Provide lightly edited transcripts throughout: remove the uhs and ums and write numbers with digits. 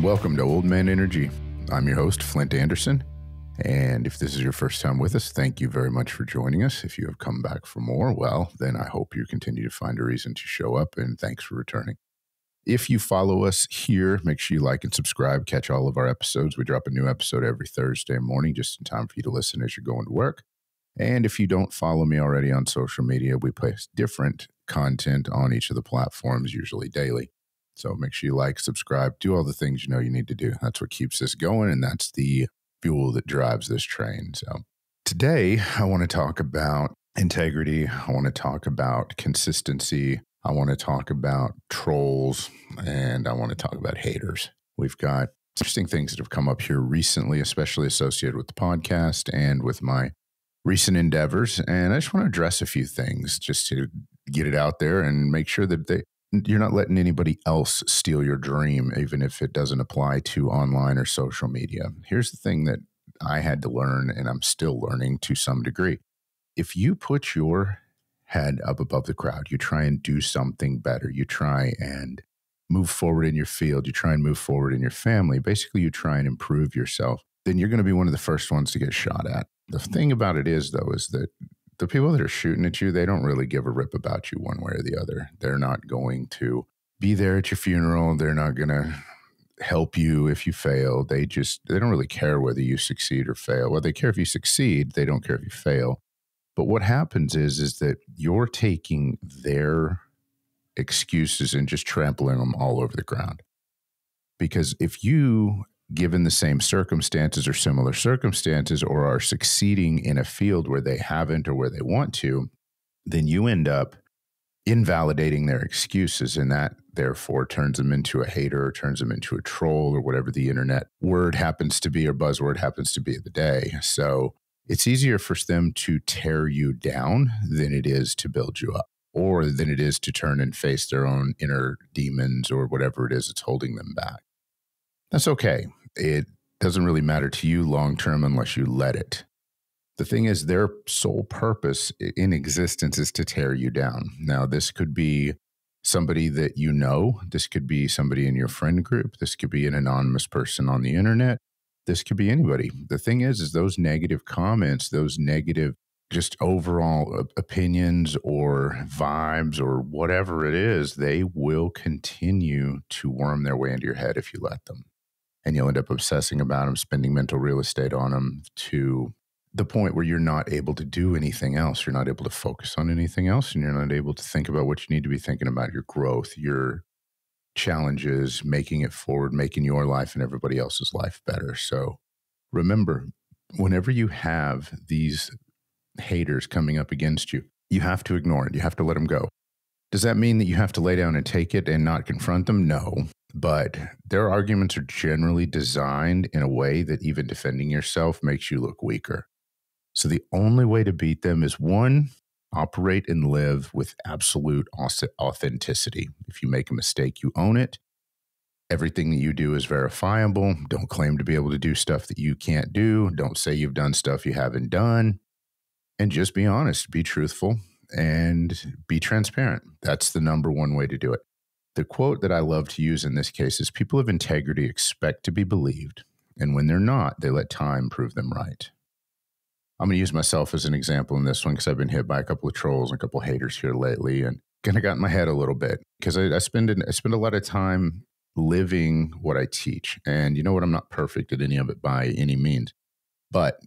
Welcome to Old Man Energy. I'm your host, Flint Anderson. And if this is your first time with us, thank you very much for joining us. If you have come back for more, well, then I hope you continue to find a reason to show up, and thanks for returning. If you follow us here, make sure you like and subscribe, catch all of our episodes. We drop a new episode every Thursday morning, just in time for you to listen as you're going to work. And if you don't follow me already on social media, we post different content on each of the platforms, usually daily. So make sure you like, subscribe, do all the things you know you need to do. That's what keeps this going, and that's the fuel that drives this train. So today, I want to talk about integrity. I want to talk about consistency. I want to talk about trolls, and I want to talk about haters. We've got interesting things that have come up here recently, especially associated with the podcast and with my recent endeavors. And I just want to address a few things just to get it out there and make sure that you're not letting anybody else steal your dream, even if it doesn't apply to online or social media. Here's the thing that I had to learn, and I'm still learning to some degree. If you put your head up above the crowd, you try and do something better, you try and move forward in your field, you try and move forward in your family, basically you try and improve yourself, then you're going to be one of the first ones to get shot at. The thing about it is, though, is that the people that are shooting at you, they don't really give a rip about you one way or the other. They're not going to be there at your funeral. They're not going to help you if you fail. They don't really care whether you succeed or fail. Well, they care if you succeed. They don't care if you fail. But what happens is that you're taking their excuses and just trampling them all over the ground. Because if you, given the same circumstances or similar circumstances, or are succeeding in a field where they haven't or where they want to, then you end up invalidating their excuses, and that therefore turns them into a hater or turns them into a troll or whatever the internet word happens to be or buzzword happens to be of the day. So it's easier for them to tear you down than it is to build you up, or than it is to turn and face their own inner demons or whatever it is that's holding them back. That's okay. It doesn't really matter to you long term unless you let it. The thing is, their sole purpose in existence is to tear you down. Now, this could be somebody that you know. This could be somebody in your friend group. This could be an anonymous person on the internet. This could be anybody. The thing is those negative comments, those negative just overall opinions or vibes or whatever it is, they will continue to worm their way into your head if you let them. And you'll end up obsessing about them, spending mental real estate on them to the point where you're not able to do anything else. You're not able to focus on anything else, and you're not able to think about what you need to be thinking about, your growth, your challenges, making it forward, making your life and everybody else's life better. So remember, whenever you have these haters coming up against you, you have to ignore it. You have to let them go. Does that mean that you have to lay down and take it and not confront them? No. But their arguments are generally designed in a way that even defending yourself makes you look weaker. So the only way to beat them is, one, operate and live with absolute authenticity. If you make a mistake, you own it. Everything that you do is verifiable. Don't claim to be able to do stuff that you can't do. Don't say you've done stuff you haven't done. And just be honest, be truthful, and be transparent. That's the number one way to do it. The quote that I love to use in this case is, people of integrity expect to be believed, and when they're not, they let time prove them right. I'm going to use myself as an example in this one because I've been hit by a couple of trolls and a couple of haters here lately, and kind of got in my head a little bit because I spend a lot of time living what I teach. And you know what? I'm not perfect at any of it by any means, but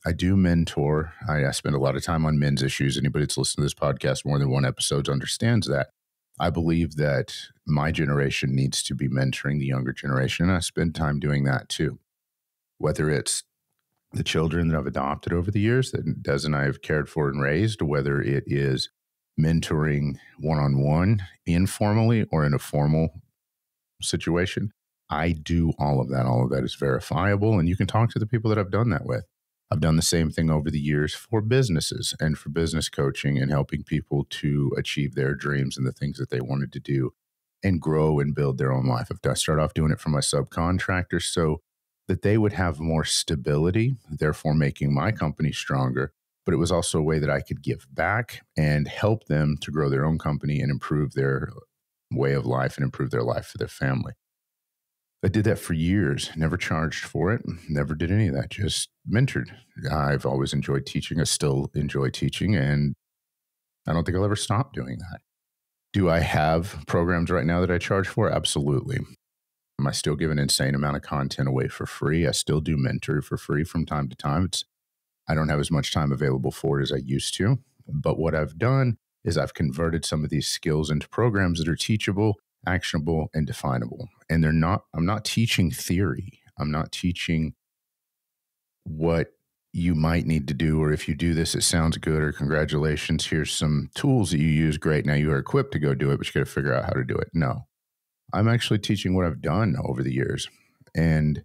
I do mentor. I spend a lot of time on men's issues. Anybody that's listened to this podcast more than one episode understands that. I believe that my generation needs to be mentoring the younger generation, and I spend time doing that too. Whether it's the children that I've adopted over the years that Des and I have cared for and raised, whether it is mentoring one-on-one, informally, or in a formal situation, I do all of that. All of that is verifiable, and you can talk to the people that I've done that with. I've done the same thing over the years for businesses and for business coaching and helping people to achieve their dreams and the things that they wanted to do and grow and build their own life. I started off doing it for my subcontractors so that they would have more stability, therefore making my company stronger. But it was also a way that I could give back and help them to grow their own company and improve their way of life and improve their life for their family. I did that for years, never charged for it, never did any of that, just mentored. I've always enjoyed teaching. I still enjoy teaching, and I don't think I'll ever stop doing that. Do I have programs right now that I charge for? Absolutely. I still give an insane amount of content away for free. I still do mentor for free from time to time. I don't have as much time available for it as I used to. But what I've done is I've converted some of these skills into programs that are teachable, actionable, and definable. And I'm not teaching theory. I'm not teaching what you might need to do, or if you do this, it sounds good, or congratulations, here's some tools that you use. Great. Now you are equipped to go do it, but you got to figure out how to do it. No, I'm actually teaching what I've done over the years. And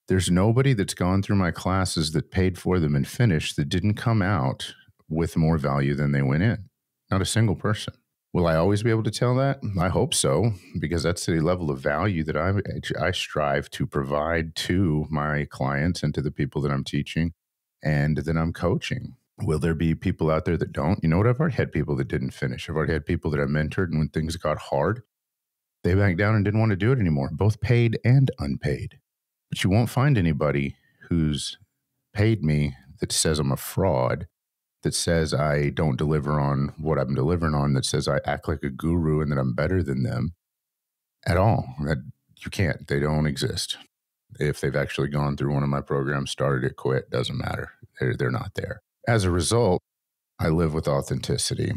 there's nobody that's gone through my classes that paid for them and finished that didn't come out with more value than they went in. Not a single person. Will I always be able to tell that? I hope so, because that's the level of value that I strive to provide to my clients and to the people that I'm teaching and that I'm coaching. Will there be people out there that don't? You know what? I've already had people that didn't finish. I've already had people that I mentored, and when things got hard, they backed down and didn't want to do it anymore, both paid and unpaid. But you won't find anybody who's paid me that says I'm a fraud, that says I don't deliver on what I'm delivering on, that says I act like a guru and that I'm better than them at all. That you can't. They don't exist. If they've actually gone through one of my programs, started it, quit, doesn't matter. They're not there. As a result, I live with authenticity.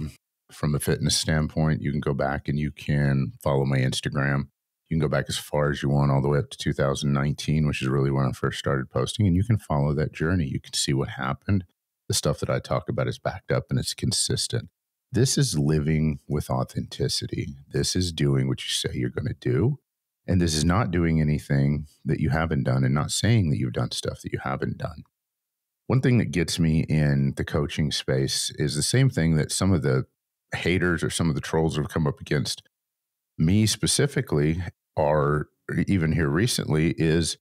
From a fitness standpoint, you can go back and you can follow my Instagram. You can go back as far as you want, all the way up to 2019, which is really when I first started posting, and you can follow that journey. You can see what happened. The stuff that I talk about is backed up and it's consistent. This is living with authenticity. This is doing what you say you're going to do. And this is not doing anything that you haven't done and not saying that you've done stuff that you haven't done. One thing that gets me in the coaching space is the same thing that some of the haters or some of the trolls have come up against me specifically, or even here recently, is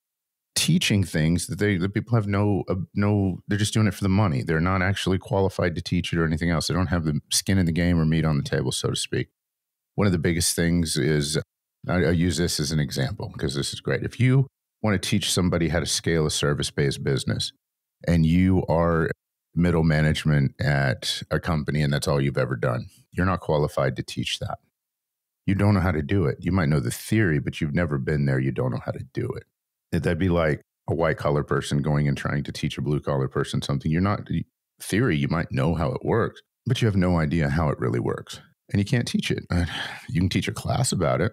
teaching things that the people have no, they're just doing it for the money. They're not actually qualified to teach it or anything else. They don't have the skin in the game or meat on the table, so to speak. One of the biggest things is, I use this as an example because this is great. If you want to teach somebody how to scale a service-based business and you are middle management at a company and that's all you've ever done, you're not qualified to teach that. You don't know how to do it. You might know the theory, but you've never been there. You don't know how to do it. That'd be like a white collar person going and trying to teach a blue collar person something. You're not, theory, you might know how it works, but you have no idea how it really works. And you can't teach it. You can teach a class about it,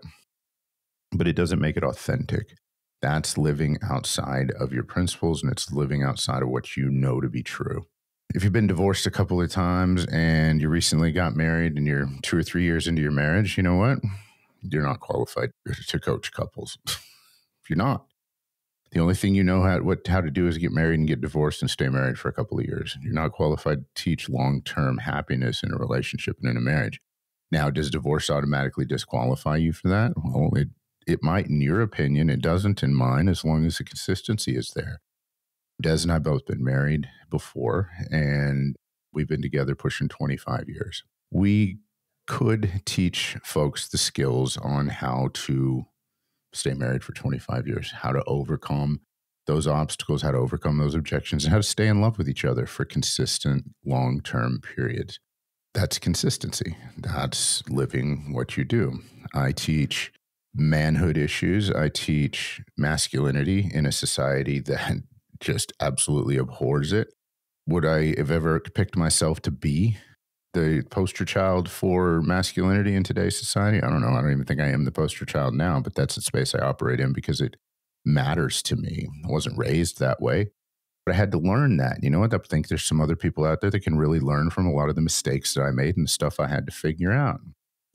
but it doesn't make it authentic. That's living outside of your principles, and it's living outside of what you know to be true. If you've been divorced a couple of times and you recently got married and you're 2 or 3 years into your marriage, you know what? You're not qualified to coach couples. You're not. The only thing you know how to do is get married and get divorced and stay married for a couple of years. You're not qualified to teach long-term happiness in a relationship and in a marriage. Now, does divorce automatically disqualify you for that? Well, it might in your opinion. It doesn't in mine, as long as the consistency is there. Des and I both been married before, and we've been together pushing 25 years. We could teach folks the skills on how to stay married for 25 years, how to overcome those obstacles, how to overcome those objections, and how to stay in love with each other for consistent long-term periods. That's consistency. That's living what you do. I teach manhood issues. I teach masculinity in a society that just absolutely abhors it. Would I have ever picked myself to be the poster child for masculinity in today's society? I don't know. I don't even think I am the poster child now, but that's the space I operate in because it matters to me. I wasn't raised that way, but I had to learn that. You know what? I think there's some other people out there that can really learn from a lot of the mistakes that I made and the stuff I had to figure out.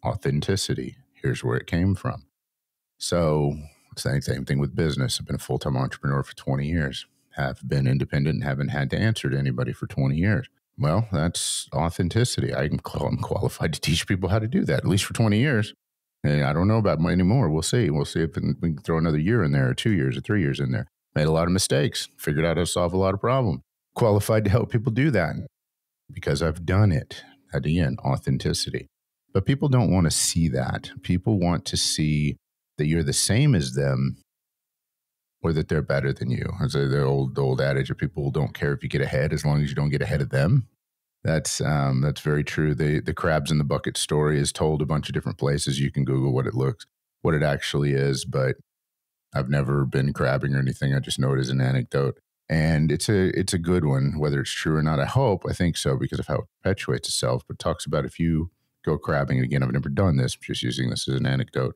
Authenticity. Here's where it came from. So same thing with business. I've been a full-time entrepreneur for 20 years. Have been independent and haven't had to answer to anybody for 20 years. Well, that's authenticity. I'm qualified to teach people how to do that, at least for 20 years. And I don't know about any more. We'll see. We'll see if we can throw another year in there or 2 years or 3 years in there. Made a lot of mistakes, figured out how to solve a lot of problems. Qualified to help people do that because I've done it. Again, authenticity. But people don't want to see that. People want to see that you're the same as them or that they're better than you. Or the old adage of people don't care if you get ahead as long as you don't get ahead of them. That's very true. The crabs in the bucket story is told a bunch of different places. You can Google what it actually is, but I've never been crabbing or anything. I just know it as an anecdote. And it's a good one, whether it's true or not. I think so, because of how it perpetuates itself, but talks about if you go crabbing, and again, I've never done this, I'm just using this as an anecdote.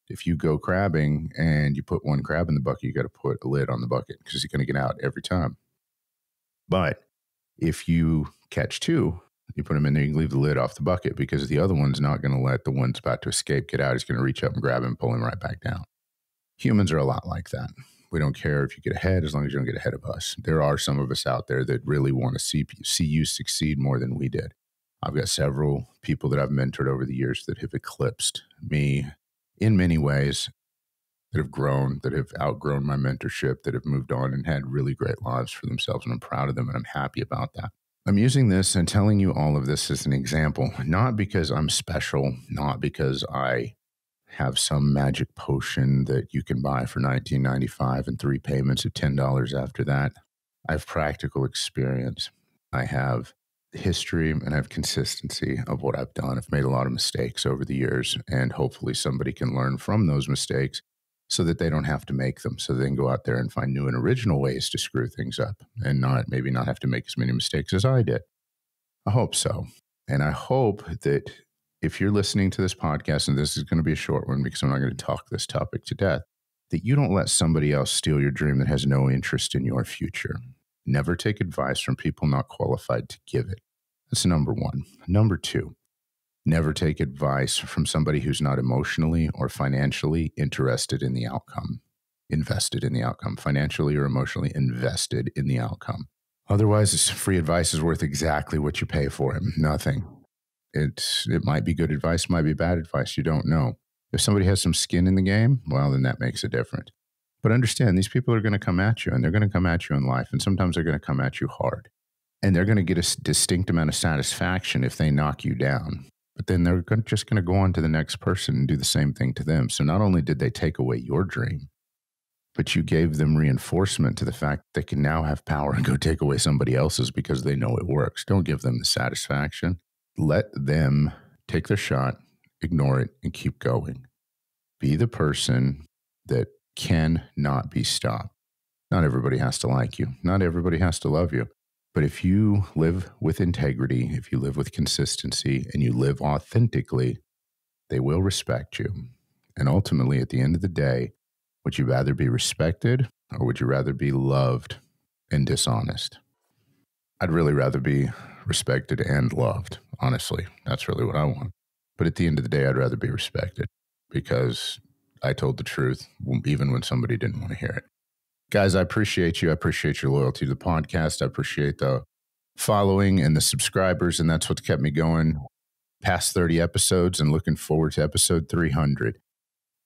If you go crabbing and you put one crab in the bucket, you got to put a lid on the bucket because you're going to get out every time. But if you catch two, you put them in there, you can leave the lid off the bucket because the other one's not going to let the one's about to escape get out. He's going to reach up and grab him and pull him right back down. Humans are a lot like that. We don't care if you get ahead as long as you don't get ahead of us. There are some of us out there that really want to see you succeed more than we did. I've got several people that I've mentored over the years that have eclipsed me in many ways, that have grown, that have outgrown my mentorship, that have moved on and had really great lives for themselves. And I'm proud of them and I'm happy about that. I'm using this and telling you all of this as an example, not because I'm special, not because I have some magic potion that you can buy for $19.95 and 3 payments of $10 after that. I have practical experience. I have history and I have consistency of what I've done. I've made a lot of mistakes over the years, and hopefully somebody can learn from those mistakes so that they don't have to make them, so they can go out there and find new and original ways to screw things up and maybe not have to make as many mistakes as I did. I hope so. And I hope that if you're listening to this podcast, and this is going to be a short one because I'm not going to talk this topic to death, that you don't let somebody else steal your dream that has no interest in your future. Never take advice from people not qualified to give it. That's number one. Number two, never take advice from somebody who's not emotionally or financially invested in the outcome, financially or emotionally invested in the outcome. Otherwise, this free advice is worth exactly what you pay for it. Nothing. It might be good advice, might be bad advice. You don't know. If somebody has some skin in the game, well, then that makes a difference. But understand, these people are going to come at you, and they're going to come at you in life, and sometimes they're going to come at you hard. And they're going to get a distinct amount of satisfaction if they knock you down. But then they're just going to go on to the next person and do the same thing to them. So not only did they take away your dream, but you gave them reinforcement to the fact that they can now have power and go take away somebody else's because they know it works. Don't give them the satisfaction. Let them take their shot, ignore it, and keep going. Be the person that cannot be stopped. Not everybody has to like you. Not everybody has to love you. But if you live with integrity, if you live with consistency, and you live authentically, they will respect you. And ultimately, at the end of the day, would you rather be respected or would you rather be loved and dishonest? I'd really rather be respected and loved. Honestly, that's really what I want. But at the end of the day, I'd rather be respected because I told the truth even when somebody didn't want to hear it. Guys, I appreciate you. I appreciate your loyalty to the podcast. I appreciate the following and the subscribers, and that's what's kept me going past 30 episodes and looking forward to episode 300.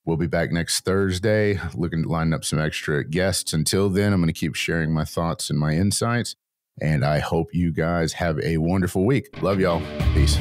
We'll be back next Thursday, looking to line up some extra guests. Until then, I'm going to keep sharing my thoughts and my insights, and I hope you guys have a wonderful week. Love y'all. Peace.